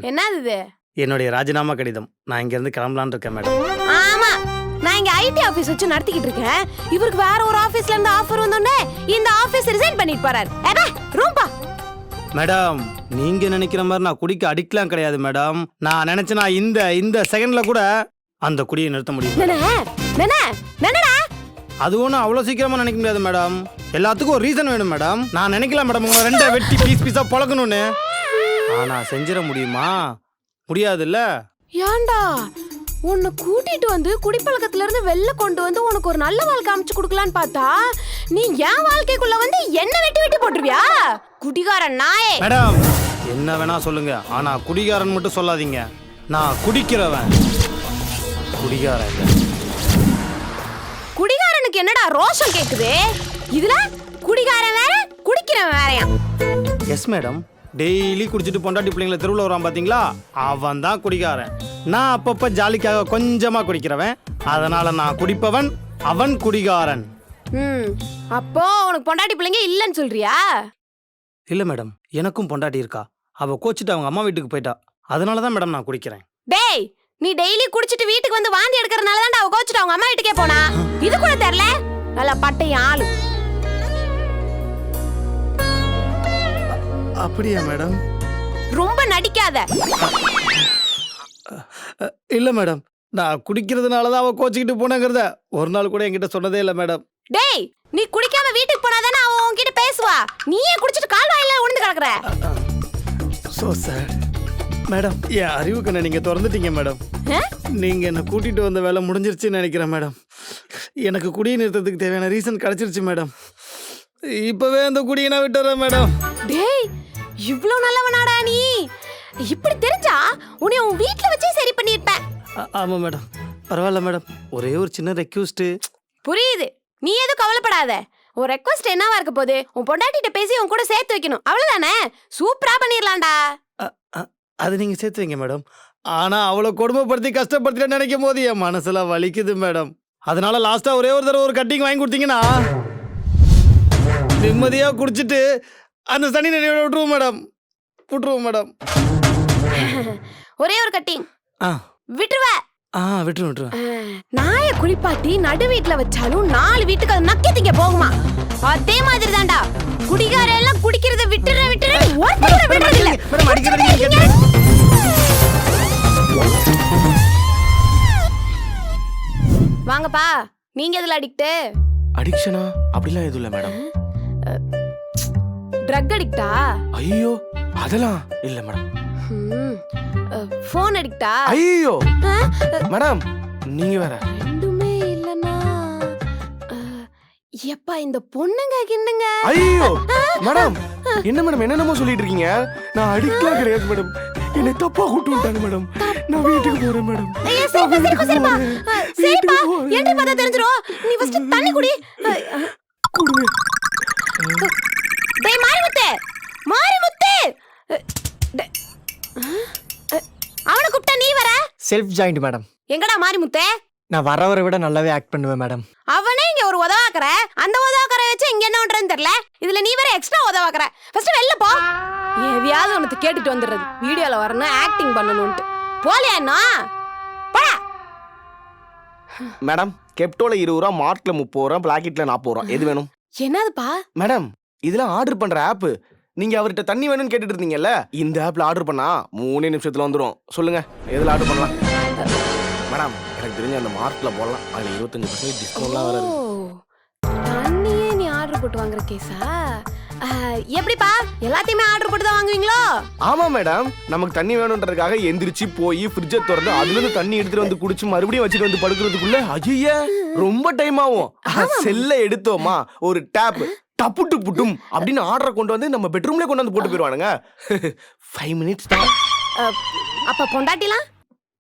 என்னது இது? என்னுடைய ராஜினாமா கடிதம். நான் இங்க இருந்து கிளம்பலான்னு இருக்கேன் மேடம். ஆமா, நான் இங்க ஐடி ஆபீஸ் வச்சு நடத்திக்கிட்டு இருக்கேன். இவருக்கு வேற ஒரு ஆபீஸ்ல இருந்து ஆஃபர் வந்தோனே இந்த ஆபீஸ் ரிசைன் பண்ணிட்டு போறாரு. ஏடா ரூம்பா. மேடம், நீங்க நினைக்கிற மாதிரி நான் குடிக்க அடிக்கலாம் கிடையாது மேடம். நான் நினைச்சேனா இந்த செகண்ட்ல கூட அந்த குடியை நிறுத்த முடியும். அது ஒன்றும் அவ்வளோ சீக்கிரமா நினைக்க முடியாது மேடம். எல்லாத்துக்கும் ஒரு ரீசன் வேணும் மேடம். நான் நினைக்கலாம் மேடம் உங்க ரெண்டை வெட்டி பீஸா பழக்கணும்னு. ஆனா செஞ்சிட முடியுமா? முடியாதுல்ல. ஏண்டா உன்னை கூட்டிட்டு வந்து குடிப்பழக்கத்துல இருந்து வெளில கொண்டு வந்து உனக்கு ஒரு நல்ல வாழ்க்கை அமைச்சு கொடுக்கலான்னு பார்த்தா நீ என் வாழ்க்கைக்குள்ள வந்து என்ன வெட்டி வெட்டி போட்டுருவியா? குடிகாரன் நாயே. மேடம், என்ன வேணா சொல்லுங்க, ஆனா குடிகாரன் மட்டும் சொல்லாதீங்க. நான் குடிக்கிறவன், குடிகாரன். குடிகாரனுக்கு என்னடா ரோஷம் கேக்குது? இதுல குடிகாரன் வேற குடிக்கிறவன் வேறயா? Yes madam. டெய்லி குடிச்சிட்டு பொண்டாட்டி பிள்ளைங்களை தெருவில் வரான் பாத்தீங்களா, அவன் தான் குடிகாரன். நான் அப்பப்ப ஜாலிக்காக கொஞ்சமா குடிக்கிறவன், அதனால நான் குடிப்பவன், அவன் குடிகாரன். அப்போ உனக்கு பொண்டாட்டி பிள்ளைங்க இல்லன்னு சொல்றியா? இல்ல மேடம், எனக்கும் பொண்டாட்டி இருக்கா. அவ கோச்சிட்டு அவங்க அம்மா வீட்டுக்கு போயிட்டா. அதனாலதான் மேடம் நான் குடிக்கிறேன். டேய், நீ டெய்லி குடிச்சிட்டு வீட்டுக்கு வந்து வாந்தி எடுக்கிறதுனால தான் அவ கோச்சிட்டு அவங்க அம்மா வீட்டுக்கே போனா. இது கூட தெரியல. நல்ல பட்டையும் ஆளு. அப்படியா மேடம்? ரொம்ப நடிக்காத. இல்ல மேடம், நான் குடிக்கிறதுனாலதான் அவ கோச்சிக்கிட்டு போனாங்கிறத ஒரு நாள் கூட என்கிட்ட சொன்னதே இல்ல மேடம். டேய், நீ குடிக்காம வீட்டுக்கு போனாதானே அவ உன்கிட்ட பேசுவா. நீயே குடிச்சிட்டு கால் வாயில உழுந்து கிடக்குற. So sir madam. என் அறிவு கண்ணை நீங்க திறந்துட்டீங்க மேடம். நீங்க என்ன கூட்டிட்டு வந்த வேலை முடிஞ்சிருச்சுன்னு நினைக்கிறேன் மேடம். எனக்கு குடியை நிறுத்தத்துக்கு தேவையான ரீசன் கிடைச்சிருச்சு மேடம். இப்பவே அந்த குடியை நான் விட்டுறேன் மேடம். டேய், இவ்ளோ நல்லவனாடா நீ? இப்படி தெரிஞ்சா உன்னை உன் வீட்ல வச்சே சரி பண்ணிருப்பேன். ஆமா மேடம், பரவாயில்ல மேடம். ஒரே ஒரு சின்ன ரெக்வெஸ்ட். புரியுது, நீ எதுவும் கவலைப்படாத. ஒரு ரெக்வெஸ்ட் என்னவா இருக்க போகுது? உன் பொண்டாட்டிட்ட பேசி உன் கூட சேர்த்து வைக்கணும், அவ்வளவுதானே? சூப்பரா பண்ணிரலாம்டா. அது நீங்க சேர்த்து வைங்க மேடம். ஆனா அவளை கொடுமைப்படுத்தி கஷ்டப்படுத்தி நினைக்கும் போது என் மனசுல வலிக்குது மேடம். அதனால லாஸ்டா ஒரே ஒரு தடவை ஒரு கட்டிங் வாங்கி கொடுத்தீங்கன்னா நிம்மதியா குடிச்சிட்டு அந்த சனி நினைவோட விட்டுருவோம் மேடம். விட்டுருவோம் மேடம். ஒரே ஒரு கட்டிங் விட்டுருவ? விட்டுருவேன். நாய குளிப்பாட்டி நடு வீட்டுல வச்சாலும் 4 வீட்டுக்கு அது நக்கி திங்க போகுமா? அதே மாதிரி தான்டா குடிகார எல்லாம் குடிக்கிறத விட்டுற வாங்கப்பா. நீங்க எதுல அடிக்ட்? அடிக்ஷனா? அப்படிலாம் எதுவும் இல்ல மேடம். ட்ரக் அடிக்டா? ஐயோ, அதெல்லாம் இல்ல மேடம். போன் அடிக்டா? ஐயோ மேடம், நீங்க வேற. ரெண்டுமே இல்லனா எப்பா இந்த பொண்ணுங்க கிண்ணுங்க. ஐயோ மேடம், என்ன மேடம் என்னென்னமோ சொல்லிட்டு இருக்கீங்க? நான் அடிக்கலாம் கிடையாது மேடம். என்னை தப்பா கூட்டு விட்டாங்க மேடம். நான் வீட்டுக்கு போறேன் மேடம். சரிப்பா, என்ன பார்த்தா தெரிஞ்சிரும். நீ ஃபர்ஸ்ட் தண்ணி குடி. குடுங்க. டேய் மாரிமுத்து, மாரிமுத்து. அவனை கூப்பிட்டா நீ வர? Self joint madam. எங்கடா மாரிமுத்து? நான் வரவரை விட நல்லாவே ஆக்ட் பண்ணுவேன் மேடம். அவனே இங்க ஒரு உதவாக்கற, அந்த உதவாக்கற வச்சு இங்க என்ன பண்றேன்னு தெரியல. இதுல நீ வேற எக்ஸ்ட்ரா உதவாக்கற. ஃபர்ஸ்ட் வெளில போ. எதையாவது உனக்கு கேட்டுட்டு வந்துடுறது. வீடியோல வரணும், ஆக்டிங் பண்ணணும்ட்டு. போலியா என்ன? போடா. மேடம், கெப்டோல 20 ரூபா, மார்ட்ல 30 ரூபா, பிளாக்கெட்ல 40 ரூபா. எது வேணும்? என்னதுப்பா? மேடம், இதெல்லாம் ஆர்டர் பண்ற ஆப். நீங்க அவர்கிட்ட தண்ணி வேணும்னு கேட்டுட்டு இருந்தீங்கல்ல, இந்த ஆப்ல ஆர்டர் பண்ணா 3 நிமிஷத்துல வந்துடும். சொல்லுங்க, எதுல ஆர்டர் பண்ணலாம்? மேடம், எனக்கு தெரிஞ்ச அந்த மார்ட்ல போடலாம். அதுல 25% டிஸ்கவுண்ட்லாம் வருது. தண்ணியே நீ ஆர்டர் போட்டு வாங்குற கேஸா? எப்படிப்பா, எல்லாத்தையுமே ஆர்டர் போட்டு தான் வாங்குவீங்களோ? ஆமா மேடம், நமக்கு தண்ணி வேணும்ன்றதுக்காக எந்திரிச்சு போய் ஃப்ரிட்ஜை திறந்து அதுல இருந்து தண்ணி எடுத்துட்டு வந்து குடிச்சு மறுபடியும் வச்சுட்டு வந்து படுக்கிறதுக்குள்ள ஐயா ரொம்ப டைம் ஆகும். செல்ல எடுத்தோமா, ஒரு டேப் டப்புட்டு புட்டும் அப்படின்னு ஆர்டரை கொண்டு வந்து நம்ம பெட்ரூம்ல கொண்டு வந்து போட்டு போயிடுவானுங்க. 5 மினிட்ஸ் தான். அப்ப பொண்டாட்டிலாம்?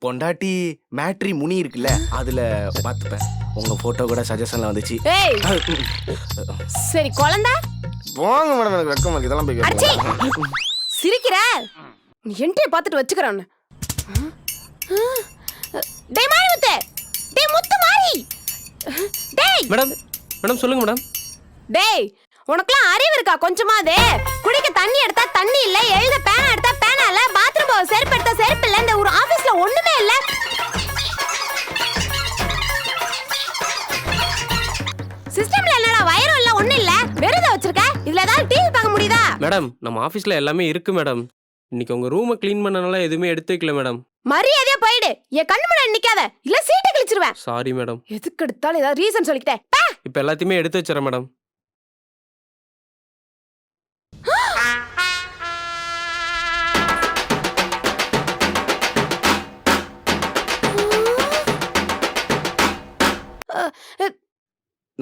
பொண்டாட்டி மேட்ரி முனி இருக்குல்ல, அதுல பாத்துப்பேன். உங்க போட்டோ கூட சஜஷன்ல வந்துச்சு. ஏய் சரி குழந்தை போங்க மேடம், எனக்கு வெக்கமா இருக்கு இதெல்லாம் போய் அடிச்சி கேட்க. சிரிக்கிற நீ என்கிட்ட பார்த்துட்டு வச்சுக்கிறேன். டேய் மாறி முத்து, டேய் முத்து மாறி, டேய் மேடம் மேடம் சொல்லுங்க மேடம். டேய் உனக்குலாம் அறிவு இருக்கா கொஞ்சமாவது? குடிக்க தண்ணி எடுத்தா தண்ணி இல்ல, எழுத பேனா எடுத்தா பேனா இல்ல, பாத்ரூம் போக செருப்பு எடுத்தா செருப்பு இல்ல, இந்த ஒரு ஆபீஸ்ல ஒண்ணுமே இல்ல. சிஸ்டம்ல என்னடா வயரும் இல்ல ஒண்ணு இல்ல, வெறுத வச்சிருக்க. இதுல ஏதாவது டிவி பார்க்க முடியுதா? மேடம் நம்ம ஆஃபீஸில் எல்லாமே இருக்கு மேடம். இன்னைக்கு உங்கள் ரூமை க்ளீன் பண்ணனால எதுவுமே எடுத்து வைக்கல மேடம். மரியாதையா போயிடு, என் கண்ணு முன்னாடி நிக்காத, இல்ல சீட்டை கிழிச்சிருவேன். Sorry madam. எதுக்கு எடுத்தாலும் ஏதாவது ரீசன் சொல்லிக்கிட்டே பா. இப்போ எல்லாத்தையுமே எடுத்து வச்சிடறேன் மேடம்.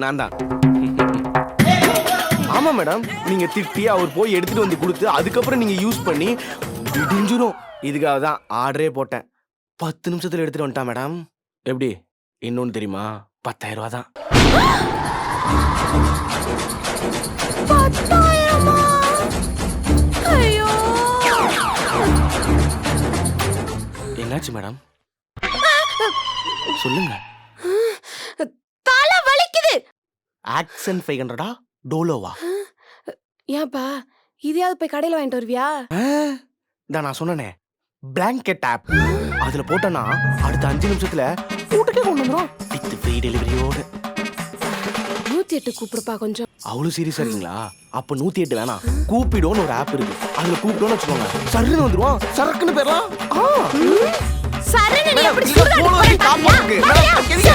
நான் தான். ஆமா மேடம், நீங்க திட்டி அவர் போய் எடுத்துட்டு வந்து கொடுத்து அதுக்கப்புறம் நீங்க யூஸ் பண்ணி இடிஞ்சிரும். இதுக்காக தான் ஆர்டரே போட்டேன். 10 நிமிஷத்துல எடுத்துட்டு வந்துட்டான் மேடம். எப்படி இன்னொன்னு தெரியுமா? 10,000 ரூபா தான். 10,000-ஆ? ஐயோ என்னாச்சு மேடம்? சொல்லுங்க. தலை வலிக்குது. ஆக்சன் 500 டோலோவா? ஏன்பா இதையாவது போய் கடையில வாங்கிட்டு வருவியா? நான் சொன்னனே பிளாங்கெட் ஆப், அதுல போட்டனா அடுத்த 5 நிமிஷத்துல வீட்டுக்கே கொண்டு வந்துரும் வித் ஃப்ரீ டெலிவரியோட. 108 கூப்பிடுப்பா கொஞ்சம். அவ்வளவு சீரியஸா இருக்கீங்களா? அப்ப 108 வேணாம், கூப்பிடோன்னு ஒரு ஆப் இருக்கு. அதுல கூப்பிட்டோன்னு வச்சுக்கோங்க, சர்ன்னு வந்துருவான். சரக்குன்னு பேரலாம். சரன்னு நீ எப்படி சுடுகாடு போற பாத்தியா?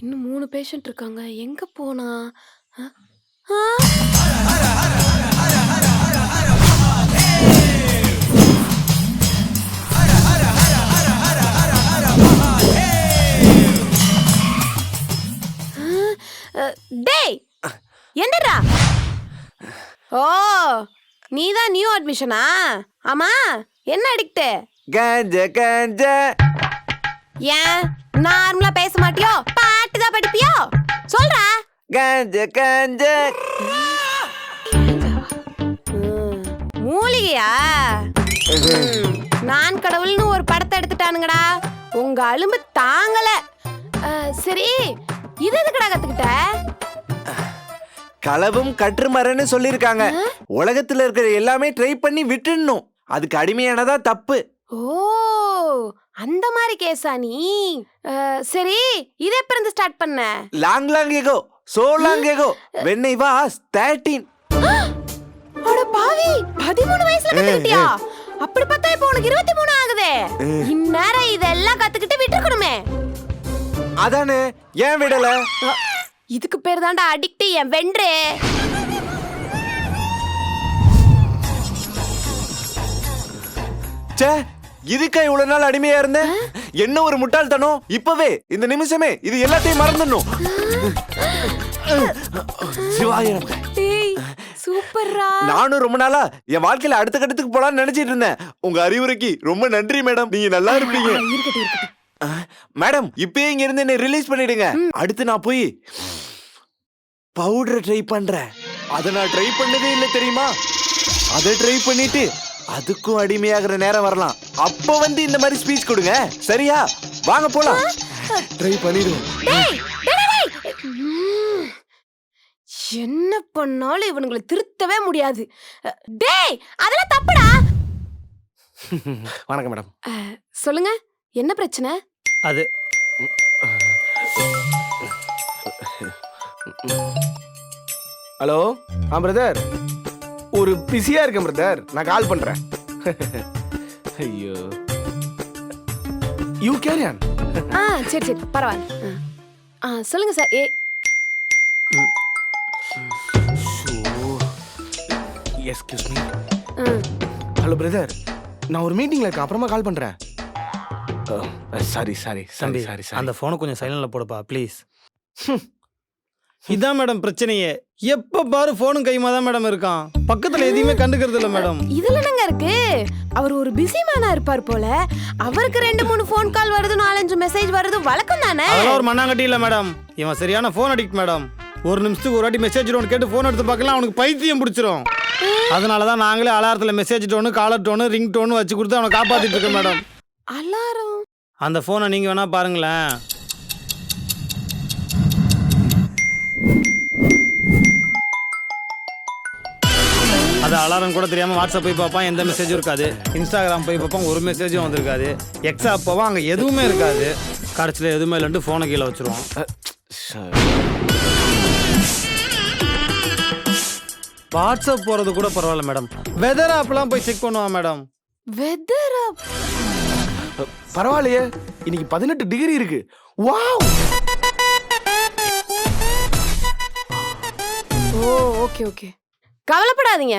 இன்னும் 3 பேஷண்ட் இருக்காங்க, எங்க போனா? டேய் என்னடா? ஓ நீதான் நியூ அட்மிஷனா? ஆமா என்ன அடிக்ட்? கஞ்ச ஏன் நார்மலா பேச மாட்டியோ? பாட்டு தான் படிப்பியோ? சொல்றா. கஞ்ச மூலிகையா? நான் கடவுள்னு ஒரு படத்தை எடுத்துட்டானுங்கடா, உங்க அலும்பு தாங்கல. சரி இது எதுக்குடா கத்துக்கிட்ட? களவும் கற்றுமரன்னு சொல்லிருக்காங்க. உலகத்துல இருக்கிற எல்லாமே ட்ரை பண்ணி விட்டுடணும், அதுக்கு அடிமையானதா தப்பு. ஓ அந்த மாதிரி கேஸா நீ? சரி இத எப்ப இருந்து ஸ்டார்ட் பண்ண? Long echo, so long echo when I was 13. அட பாவி, 13 வயசுல கத்துக்கிட்டியா? அப்படி பார்த்தா இப்போ உனக்கு 23 ஆகுதே. இந்நேரம் இதெல்லாம் கத்துக்கிட்டு விட்டுக்கணுமே. அதானே ஏன் விடல? இதுக்கு பேர் தான்டா அடிக்ட், என் வென்று. ச்சே, இதுக்கா இவ்வளவு நாள் அடிமையா இருந்தேன்? என்ன ஒரு முட்டாள்தனம்! இப்பவே இந்த நிமிஷமே இது எல்லாத்தையும் மறந்துடணும். சிவாய நமக. டேய் சூப்பர்ரா. நானும் ரொம்ப நாளா என் வாழ்க்கையில அடுத்த கட்டத்துக்கு போலான்னு நினைச்சிட்டு இருந்தேன். உங்க அறிவுரைக்கு ரொம்ப நன்றி மேடம், நீங்க நல்லா இருப்பீங்க. இருக்கட்டும். மேடம் இப்பயே இங்க இருந்து என்ன ரிலீஸ் பண்ணிடுங்க. அடுத்து நான் போய் பவுடர் ட்ரை பண்றேன். அதை நான் ட்ரை பண்ணதே இல்லை தெரியுமா? அதை ட்ரை பண்ணிட்டு அதுக்கும் அடிமையாகிற நேரம் வரலாம். அப்ப வந்து இந்த மாதிரி ஸ்பீச் கொடுங்க, சரியா? வாங்க போலாம். ட்ரை பண்ணிடுவோம். என்ன பண்ணாலும் இவனுங்களை திருத்தவே முடியாது. டேய் அதெல்லாம் தப்புடா. வணக்கம் மேடம். சொல்லுங்க என்ன பிரச்சனை? அது ஹலோ பிரதர், ஒரு பிஸியா இருக்கேன் பிரதர், நான் கால் பண்றேன். ஐயோ யூ கேரி ஆன். சரி பரவாயில்ல. சொல்லுங்க sir. Excuse me. Hello brother, நான் ஒரு மீட்டிங்ல இருக்கேன், அப்புறமா கால் பண்றேன். சாரி தம்பி, அந்த போனை கொஞ்சம் சைலண்ட்ல போடுப்பா ப்ளீஸ். இதான் மேடம் பிரச்சனையே. எப்ப பாரு போனும் கைமா தான் மேடம் இருக்கான். பக்கத்துல எதையுமே கண்டுக்கிறது இல்ல மேடம். இதுல என்னங்க இருக்கு? அவர் ஒரு பிஸி மேனா இருப்பார் போல. அவருக்கு 2-3 ஃபோன் கால் வருது, 4-5 மெசேஜ் வருது, வழக்கம் தானே. அதெல்லாம் ஒரு மண்ணாங்கட்டி இல்ல மேடம். இவன் சரியான போன் அடிக்ட் மேடம். ஒரு நிமிஷத்துக்கு ஒரு வாட்டி மெசேஜ் டோன் கேட்டு போன் எடுத்து பார்க்கலாம், அவனுக்கு பைத்தியம் பிடிச்சிரும். அதனாலதான் நாங்களே அலாரத்துல message tone, caller tone, ring tone வச்சு கொடுத்து அவனை காப்பாத்திட்டு இருக்கோம் மேடம். அலாரம்? அந்த போனை நீங்க வேணா பாருங்களேன். அது அலாரம் கூட தெரியாம வாட்ஸ்அப் போய் பார்ப்பான், எந்த மெசேஜும் இருக்காது. இன்ஸ்டாகிராம் போய் பார்ப்பான், ஒரு மெசேஜும் வந்திருக்காது. எக்ஸா போவான், அங்கே எதுவுமே இருக்காது. கடைசியில் எதுவுமே இல்லைன்ட்டு ஃபோனை கீழே வச்சிருவான். வாட்ஸ்அப் போறது கூட பரவாயில்ல மேடம், வெதர் ஆப்லாம் போய் செக் பண்ணுவான் மேடம். Weather app? பரவாயில்லையே, இன்னைக்கு 18 டிகிரி இருக்கு. வாவ். ஓ ஓகே ஓகே, கவலைப்படாதீங்க.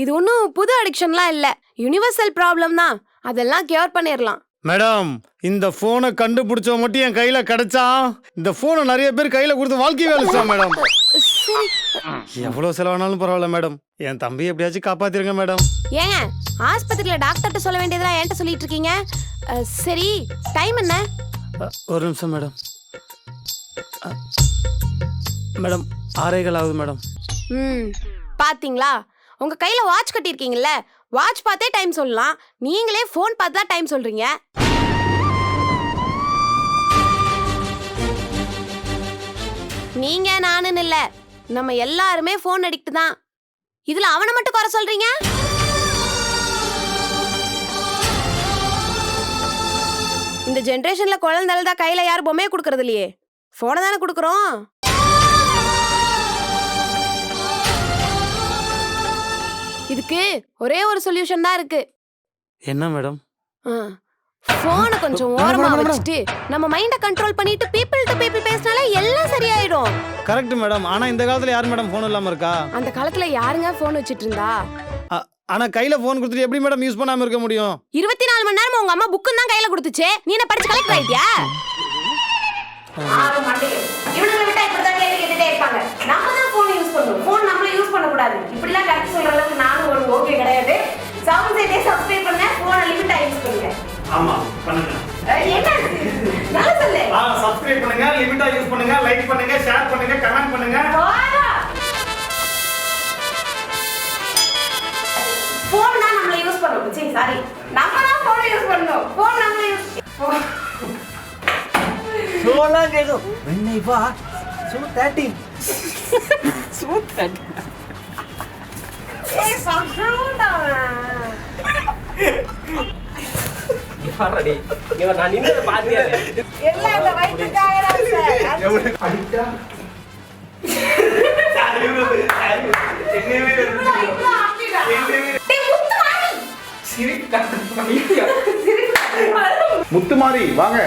இது ஒன்றும் புது அடிக்ஷன்லாம் இல்லை, யுனிவர்சல் ப்ராப்ளம் தான். அதெல்லாம் கியூர் பண்ணிடலாம். மேடம், இந்த போனை கண்டுபிடிச்ச மட்டும் என் கையில கிடைச்சா, இந்த போனை நிறைய பேர் கையில கொடுத்து வாழ்க்கை வேலைச்சான் மேடம். சரி, எவ்வளவு செலவானாலும் பரவாயில்ல மேடம், என் தம்பி எப்படியாச்சும் காப்பாத்திருங்க மேடம். ஏங்க ஆஸ்பத்திரியில டாக்டர்கிட்ட சொல்ல வேண்டியதெல்லாம் என்கிட்ட சொல்லிட்டு இருக்கீங்க? சரி, டைம் என்ன? ஒரு நிமிஷம் மேடம். மேடம் 6:15 ஆகுது மேடம். பாத்தீங்களா, உங்க கையில வாட்ச் கட்டியிருக்கீங்கல்ல, வாட்ச் பார்த்தே டைம் சொல்லலாம். நீங்களே ஃபோன் பார்த்து தான் டைம் சொல்றீங்க. நீங்க நானுன்னு இல்ல, நம்ம எல்லாருமே ஃபோன் அடிக்ட் தான். இதுல அவனை மட்டும் குறை சொல்றீங்க? இந்த ஜெனரேஷன்ல குழந்தைல தான் கையில யாரும் பொம்மையை கொடுக்கறது இல்லையே, போனை தானே கொடுக்குறோம். இதுக்கு ஒரே ஒரு சொல்யூஷன் தான் இருக்கு. என்ன மேடம்? போனை கொஞ்சம் ஓரமா வச்சுட்டு நம்ம மைண்ட கண்ட்ரோல் பண்ணிட்டு பீப்பிள் டு பீப்பிள் பேசினாலே எல்லாம் சரியாயிடும். Correct madam. ஆனா இந்த காலத்துல யார் மேடம் போன் இல்லாம இருக்கா? அந்த காலத்துல யாருங்க போன் வச்சிட்டு இருந்தா? ஆனா கையில போன் கொடுத்துட்டு எப்படி மேடம் யூஸ் பண்ணாம இருக்க முடியும்? 24 மணி நேரம் உங்க அம்மா புக்கு தான் கையில கொடுத்துச்சு. நீ என்ன படிச்சு கலெக்டர் ஆயிட்டியா? இவனுங்களை விட்டா இப்படிதான் கேள்வி கேட்டுட்டே இருப்பாங்க. நம்ம தான் போன் யூஸ் பண்ணுவோம், போன் நம்மள யூஸ் பண்ண கூடாது. இப்படிலாம் கரெக்ட் சொல்ற அளவுக்கு நானும் ஒரு ஓகே கிடையாது. சவுண்ட் சேட்டே சப்ஸ்கிரைப் பண்ணுங்க, போனை லிமிட்டா யூஸ் பண்ணுங்க. ஆமா பண்ணுங்க. என்ன நல்லா சொல்லு. சப்ஸ்கிரைப் பண்ணுங்க, லிமிட்டா யூஸ் பண்ணுங்க, லைக் பண்ணுங்க, ஷேர் பண்ணுங்க, கமெண்ட் பண்ணுங்க. போன் தான் நம்மள யூஸ் பண்ணுவோம். சரி சாரி, நம்ம தான் போனை யூஸ் பண்ணுவோம். போன் நம்மள யூஸ் சோலாம் கேக்கும். வெண்ணை வா. சோ 13. சோ 13. ஏய் சம்ஹவுடா. யாரடி? இவன் நான் நின்னு பாத்தியா? எல்லாம் இந்த வயித்துக்காக தான் சார். எவ்வளவு அடிட்டா? முத்துமாரி வாங்க.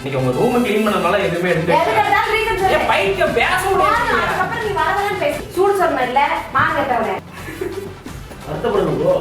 நீங்க உங்க ரூம் க்ளீன் பண்ணனால எதுவுமே எடுத்து எதுக்கு ரீசன் சொல்லு. ஏ பைத்தியம் பேச முடியாது. அதுக்கப்புறம் நீ வரதெல்லாம் பேசு. சூடு சொன்ன இல்ல மாங்கட்டவனே. வருத்தப்படுங்க ப்ரோ.